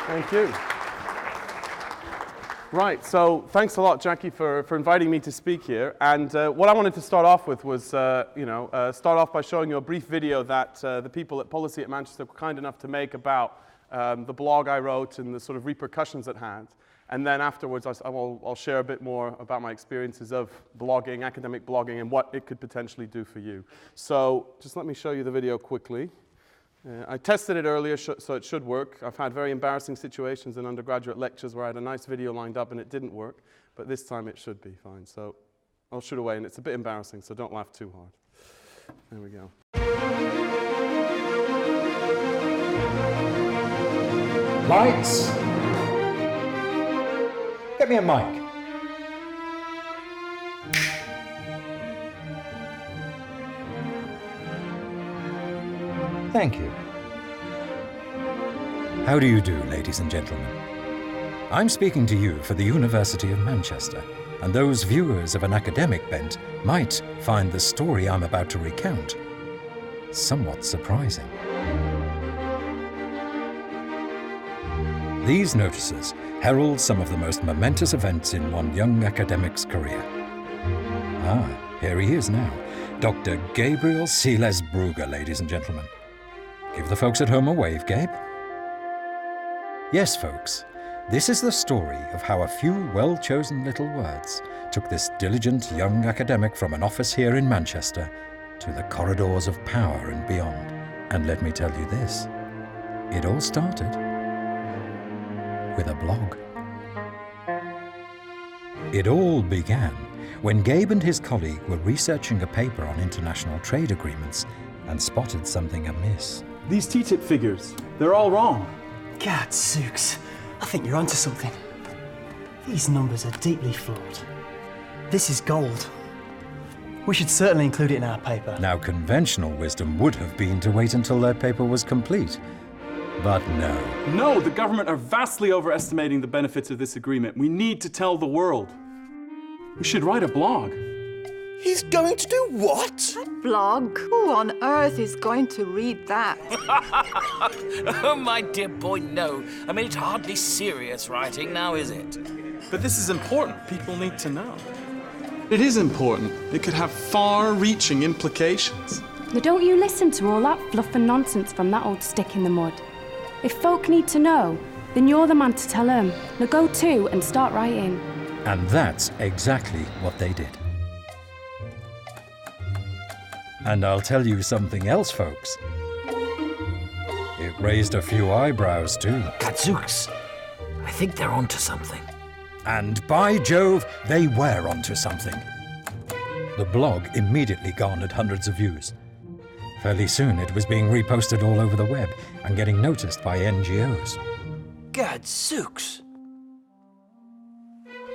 Thank you. Right, so thanks a lot, Jackie, for inviting me to speak here. And what I wanted to start off with was, start off by showing you a brief video that the people at Policy at Manchester were kind enough to make about the blog I wrote and the sort of repercussions it had. And then afterwards, I'll share a bit more about my experiences of blogging, academic blogging, and what it could potentially do for you. So just let me show you the video quickly. I tested it earlier, so it should work. I've had very embarrassing situations in undergraduate lectures where I had a nice video lined up and it didn't work, but this time it should be fine. So I'll shoot away, and it's a bit embarrassing, so don't laugh too hard. There we go. Lights! Get me a mic. Thank you. How do you do, ladies and gentlemen? I'm speaking to you for the University of Manchester, and those viewers of an academic bent might find the story I'm about to recount somewhat surprising. These notices herald some of the most momentous events in one young academic's career. Here he is now, Dr. Gabriel Siles-Brugge, ladies and gentlemen. Give the folks at home a wave, Gabe. Yes, folks, this is the story of how a few well-chosen little words took this diligent young academic from an office here in Manchester to the corridors of power and beyond. And let me tell you this, it all started with a blog. It all began when Gabe and his colleague were researching a paper on international trade agreements and spotted something amiss. These TTIP figures, they're all wrong. Gadzooks, I think you're onto something. These numbers are deeply flawed. This is gold. We should certainly include it in our paper. Now, conventional wisdom would have been to wait until their paper was complete. But no. No, the government are vastly overestimating the benefits of this agreement. We need to tell the world. We should write a blog. He's going to do what? A blog? Who on earth is going to read that? Oh, my dear boy, no. I mean, it's hardly serious writing now, is it? But this is important. People need to know. It is important. It could have far-reaching implications. Now don't you listen to all that fluff and nonsense from that old stick in the mud. If folk need to know, then you're the man to tell them. Now go to and start writing. And that's exactly what they did. And I'll tell you something else, folks. It raised a few eyebrows, too. Gadzooks, I think they're onto something. And by Jove, they were onto something. The blog immediately garnered hundreds of views. Fairly soon, it was being reposted all over the web and getting noticed by NGOs. Gadzooks!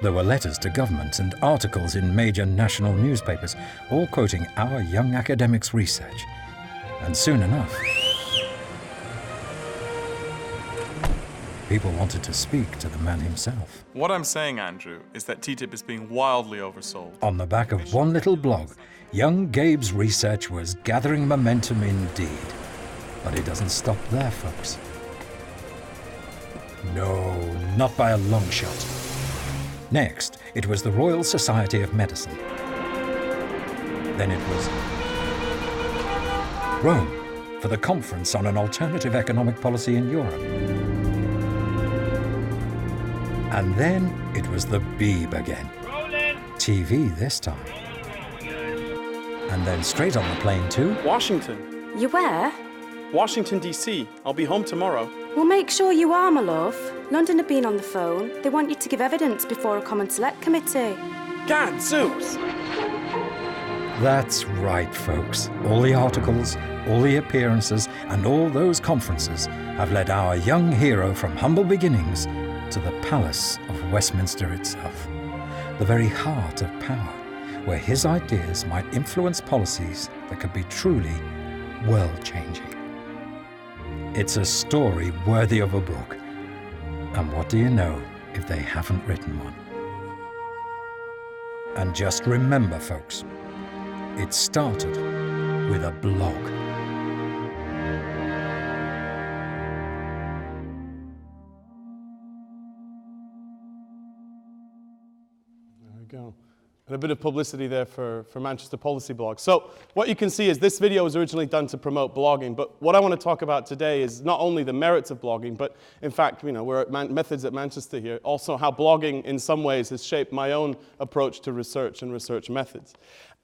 There were letters to government and articles in major national newspapers, all quoting our young academics' research. And soon enough, people wanted to speak to the man himself. What I'm saying, Andrew, is that TTIP is being wildly oversold. On the back of one little blog, young Gabe's research was gathering momentum indeed. But it doesn't stop there, folks. No, not by a long shot. Next, it was the Royal Society of Medicine. Then it was Rome for the Conference on an Alternative Economic Policy in Europe. And then it was the Beeb again. TV this time. And then straight on the plane to Washington. You where? Washington, D.C. I'll be home tomorrow. Well, make sure you are, my love. London have been on the phone. They want you to give evidence before a Common Select Committee. Gadzooks! That's right, folks. All the articles, all the appearances, and all those conferences have led our young hero from humble beginnings to the palace of Westminster itself, the very heart of power, where his ideas might influence policies that could be truly world-changing. It's a story worthy of a book. And what do you know if they haven't written one? And just remember, folks, it started with a blog. And a bit of publicity there for Manchester Policy Blog. So what you can see is this video was originally done to promote blogging, but what I want to talk about today is not only the merits of blogging, but in fact, we're at Methods at Manchester here, also how blogging in some ways has shaped my own approach to research and research methods.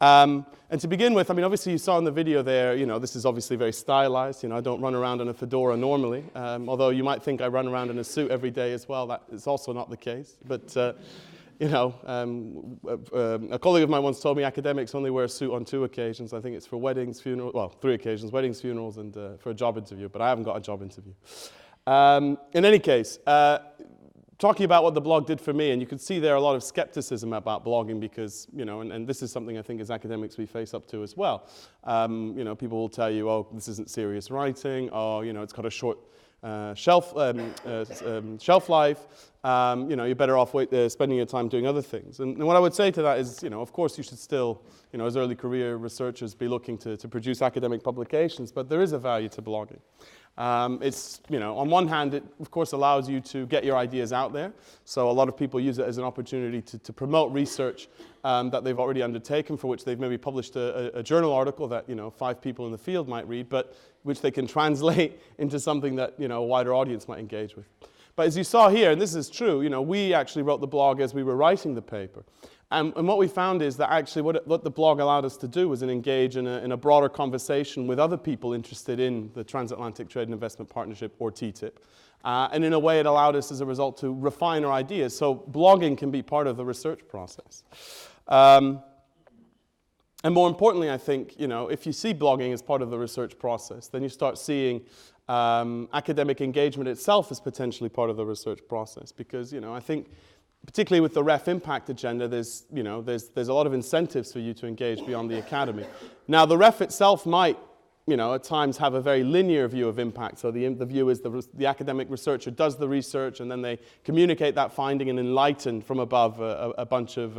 And to begin with, obviously you saw in the video there, this is obviously very stylized. I don't run around in a fedora normally, although you might think I run around in a suit every day as well. That is also not the case. But a colleague of mine once told me academics only wear a suit on 2 occasions. I think it's for weddings, funerals, well, 3 occasions, weddings, funerals, and for a job interview, but I haven't got a job interview. In any case, talking about what the blog did for me, and you can see there a lot of skepticism about blogging because, and this is something I think as academics we face up to as well. People will tell you, oh, this isn't serious writing, or, it's got a short shelf life, you're better off spending your time doing other things. And what I would say to that is, of course you should still, as early career researchers be looking to produce academic publications, but there is a value to blogging. It's, on one hand, it of course allows you to get your ideas out there. So a lot of people use it as an opportunity to promote research that they've already undertaken, for which they've maybe published a journal article that, 5 people in the field might read, but which they can translate into something that, a wider audience might engage with. But as you saw here, and this is true, we actually wrote the blog as we were writing the paper. And what we found is that actually what the blog allowed us to do was engage in a broader conversation with other people interested in the Transatlantic Trade and Investment Partnership, or TTIP. And in a way it allowed us as a result to refine our ideas. So blogging can be part of the research process. And more importantly, I think, if you see blogging as part of the research process, then you start seeing academic engagement itself as potentially part of the research process. Because, I think, particularly with the REF impact agenda, there's a lot of incentives for you to engage beyond the academy. Now, the REF itself might, at times have a very linear view of impact. So the view is the academic researcher does the research, and then they communicate that finding and enlighten from above a bunch of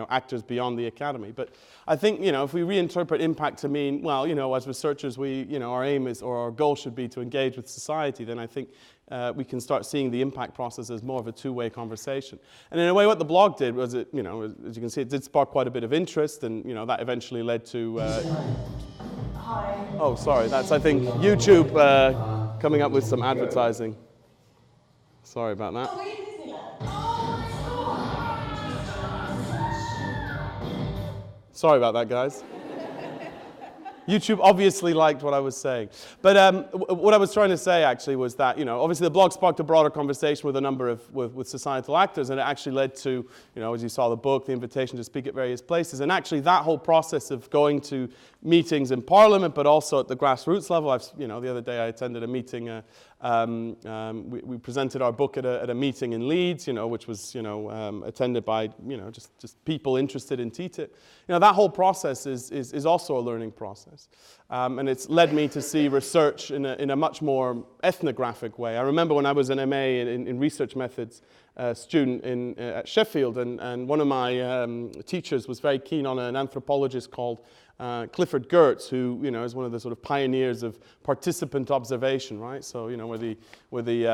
actors beyond the academy. But I think if we reinterpret impact to mean, well, as researchers, our aim is, or our goal should be, to engage with society, then I think we can start seeing the impact process as more of a two-way conversation. And in a way, what the blog did was, as you can see, it did spark quite a bit of interest, and that eventually led to. Oh, sorry, that's, I think, YouTube coming up with some advertising. Sorry about that. Sorry about that, guys. YouTube obviously liked what I was saying. But what I was trying to say actually was that, obviously the blog sparked a broader conversation with a number of with societal actors, and it actually led to, as you saw the book, the invitation to speak at various places. And actually that whole process of going to meetings in Parliament, but also at the grassroots level. The other day I attended a meeting, we presented our book at a meeting in Leeds, which was, attended by, just people interested in TTIP. That whole process is also a learning process. And it's led me to see research in a much more ethnographic way. I remember when I was an MA in research methods student at Sheffield, and one of my teachers was very keen on an anthropologist called Clifford Geertz, who is one of the sort of pioneers of participant observation, right? So where the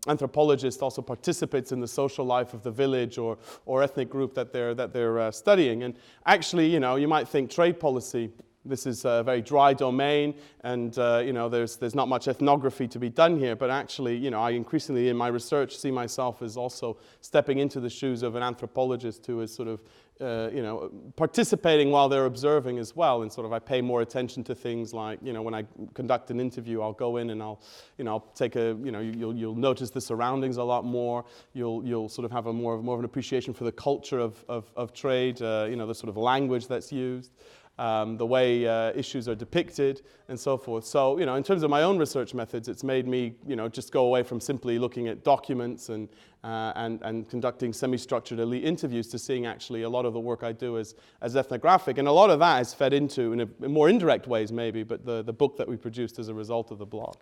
anthropologist also participates in the social life of the village or ethnic group that they're studying. And actually, you might think trade policy. This is a very dry domain, and there's not much ethnography to be done here. But actually, I increasingly in my research see myself as also stepping into the shoes of an anthropologist who is sort of participating while they're observing as well. And sort of I pay more attention to things like, when I conduct an interview, I'll go in and I'll take you'll notice the surroundings a lot more. You'll sort of have more of an appreciation for the culture of trade. The sort of language that's used. The way issues are depicted, and so forth. So, in terms of my own research methods, it's made me, just go away from simply looking at documents and conducting semi-structured elite interviews to seeing actually a lot of the work I do as ethnographic. And a lot of that is fed into, in more indirect ways maybe, but the book that we produced as a result of the blog.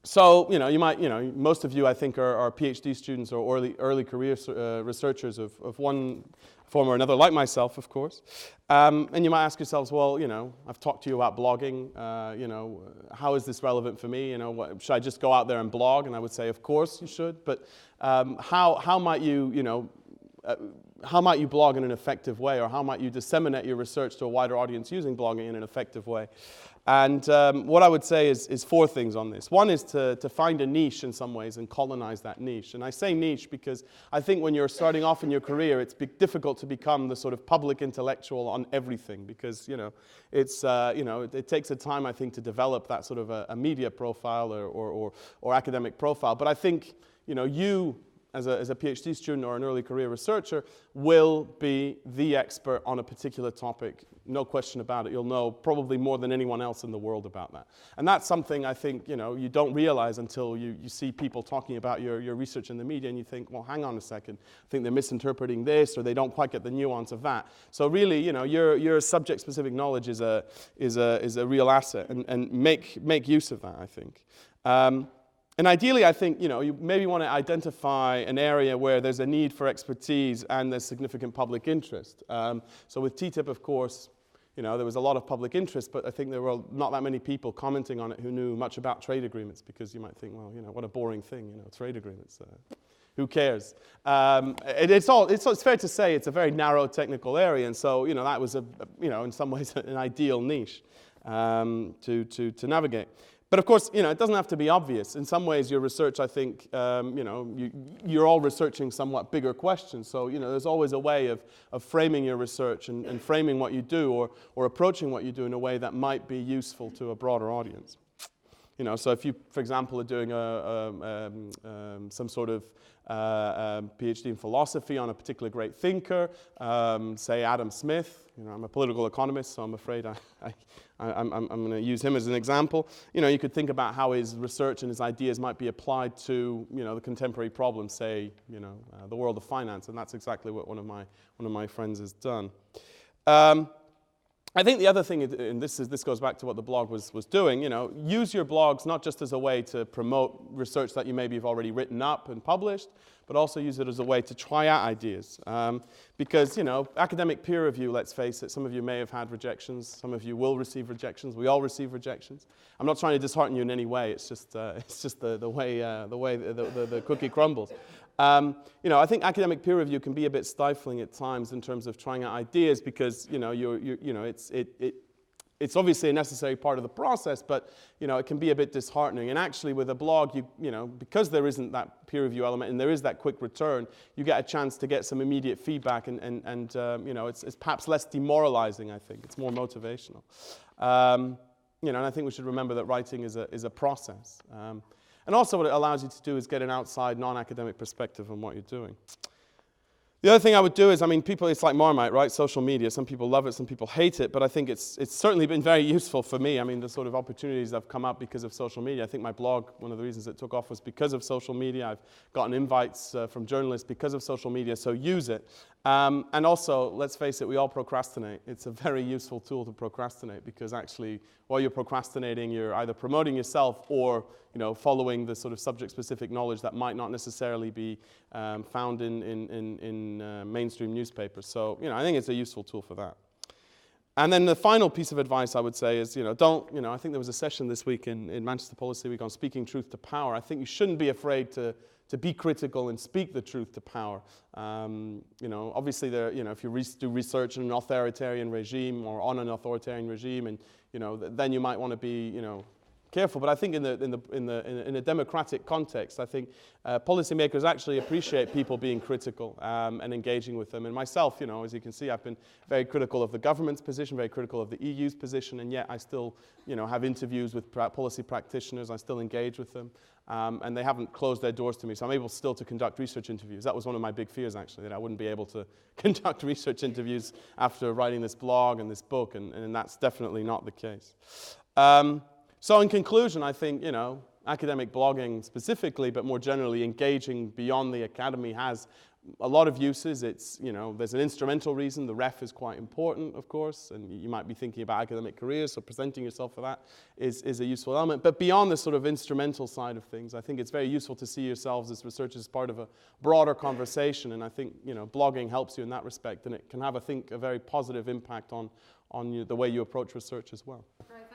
So, you might, most of you, I think, are PhD students or early career researchers of one form or another, like myself, of course. And you might ask yourselves, well, I've talked to you about blogging, how is this relevant for me? Should I just go out there and blog? And I would say, of course you should, but how might you, how might you blog in an effective way, or how might you disseminate your research to a wider audience using blogging in an effective way? And what I would say is 4 things on this. One is to find a niche in some ways and colonize that niche. And I say niche because I think when you're starting off in your career, it's difficult to become the sort of public intellectual on everything, because it takes a time, I think, to develop that sort of a media profile or academic profile. But I think you, as a PhD student or an early career researcher, will be the expert on a particular topic. No question about it. You'll know probably more than anyone else in the world about that. And that's something I think you don't realize until you see people talking about your research in the media, and you think, well, hang on a second, I think they're misinterpreting this, or they don't quite get the nuance of that. So really, your subject-specific knowledge is a real asset, and make use of that, I think. And ideally, I think, you maybe want to identify an area where there's a need for expertise and there's significant public interest. So with TTIP, of course, there was a lot of public interest, but I think there were not that many people commenting on it who knew much about trade agreements, because you might think, well, what a boring thing, trade agreements. Who cares? It's fair to say it's a very narrow technical area, and so, that was in some ways an ideal niche to navigate. But of course, it doesn't have to be obvious. In some ways, your research, I think, you're all researching somewhat bigger questions. So, there's always a way of framing your research and framing what you do, or approaching what you do in a way that might be useful to a broader audience. So if you, for example, are doing some sort of PhD in philosophy on a particular great thinker, say Adam Smith. I'm a political economist, so I'm afraid I'm going to use him as an example. You could think about how his research and his ideas might be applied to, the contemporary problems, say, the world of finance, and that's exactly what one of my friends has done. I think the other thing, and this goes back to what the blog was doing, use your blogs not just as a way to promote research that you maybe have already written up and published, but also use it as a way to try out ideas. Because, academic peer review, let's face it, some of you may have had rejections, some of you will receive rejections, we all receive rejections. I'm not trying to dishearten you in any way, it's just the way the cookie crumbles. I think academic peer review can be a bit stifling at times in terms of trying out ideas, because it's obviously a necessary part of the process, but it can be a bit disheartening. And actually, with a blog, because there isn't that peer review element and there is that quick return, you get a chance to get some immediate feedback, and it's perhaps less demoralizing. I think it's more motivational. And I think we should remember that writing is a process. And also what it allows you to do is get an outside, non-academic perspective on what you're doing. The other thing I would do is, people, it's like Marmite, right? Social media. Some people love it, some people hate it, but I think it's certainly been very useful for me. The sort of opportunities that have come up because of social media. I think my blog, one of the reasons it took off was because of social media. I've gotten invites from journalists because of social media, so use it. And also, let's face it, we all procrastinate. It's a very useful tool to procrastinate, because actually, while you're procrastinating, you're either promoting yourself or following the sort of subject-specific knowledge that might not necessarily be found in mainstream newspapers. So, I think it's a useful tool for that. And then the final piece of advice I would say is, I think there was a session this week in Manchester Policy Week on speaking truth to power. I think you shouldn't be afraid to be critical and speak the truth to power. Obviously, if you do research in an authoritarian regime or on an authoritarian regime, and then you might want to be, careful. But I think in a democratic context, I think policymakers actually appreciate people being critical and engaging with them. And myself, as you can see, I've been very critical of the government's position, very critical of the EU's position, and yet I still, have interviews with policy practitioners. I still engage with them. And they haven't closed their doors to me, so I'm able still to conduct research interviews. That was one of my big fears, actually, that I wouldn't be able to conduct research interviews after writing this blog and this book, and that's definitely not the case. So in conclusion, I think, academic blogging specifically, but more generally engaging beyond the academy has a lot of uses. It's, there's an instrumental reason. The ref is quite important, of course, and you might be thinking about academic careers, so presenting yourself for that is a useful element. But beyond the sort of instrumental side of things, I think it's very useful to see yourselves as researchers as part of a broader conversation, and I think, blogging helps you in that respect, and it can have, I think, a very positive impact on the way you approach research as well. Right.